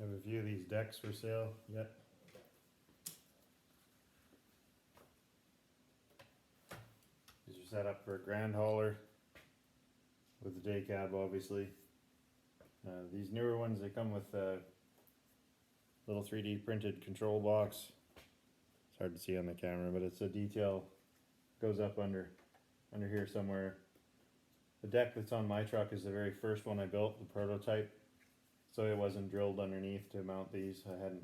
Have a few of these decks for sale yet. These are set up for a grand hauler with the day cab, obviously. These newer ones, they come with a little 3D printed control box. It's hard to see on the camera, but it's a detail, goes up under here somewhere. The deck that's on my truck is the very first one I built, the prototype. So it wasn't drilled underneath to mount these. I hadn't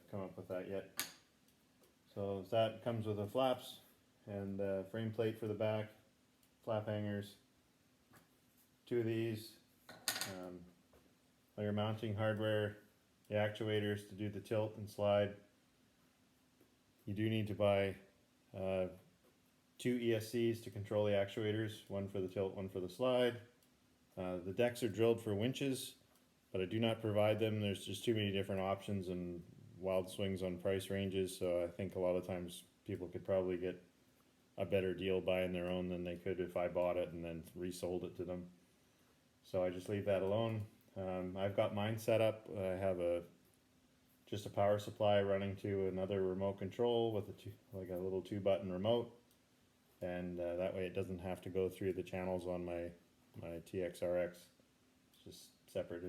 come up with that yet. So that comes with the flaps and frame plate for the back, flap hangers, two of these, all your mounting hardware, the actuators to do the tilt and slide. You do need to buy two ESCs to control the actuators, one for the tilt, one for the slide. The decks are drilled for winches, but I do not provide them. There's just too many different options and wild swings on price ranges, so I think a lot of times people could probably get a better deal buying their own than they could if I bought it and then resold it to them. So I just leave that alone. I've got mine set up. I have just a power supply running to another remote control with like a little 2-button remote, and that way it doesn't have to go through the channels on my TXRX. It's just separate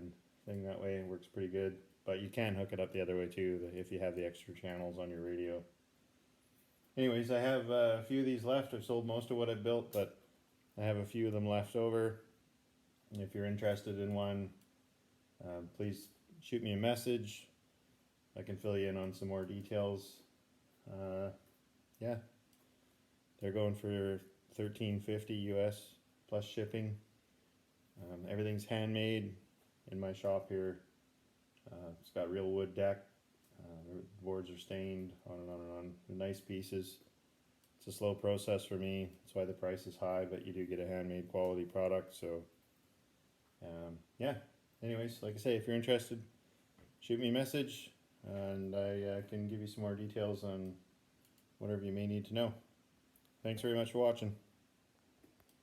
thing that way. It works pretty good, but you can hook it up the other way too if you have the extra channels on your radio. Anyways, I have a few of these left. I've sold most of what I've built, but I have a few of them left over. And if you're interested in one, please shoot me a message. I can fill you in on some more details. Yeah, they're going for $13.50 US plus shipping. Everything's handmade in my shop here. It's got real wood deck. The boards are stained, on and on and on. They're nice pieces. It's a slow process for me. That's why the price is high, but you do get a handmade quality product. So yeah, anyways, like I say, if you're interested, shoot me a message and I can give you some more details on whatever you may need to know. Thanks very much for watching.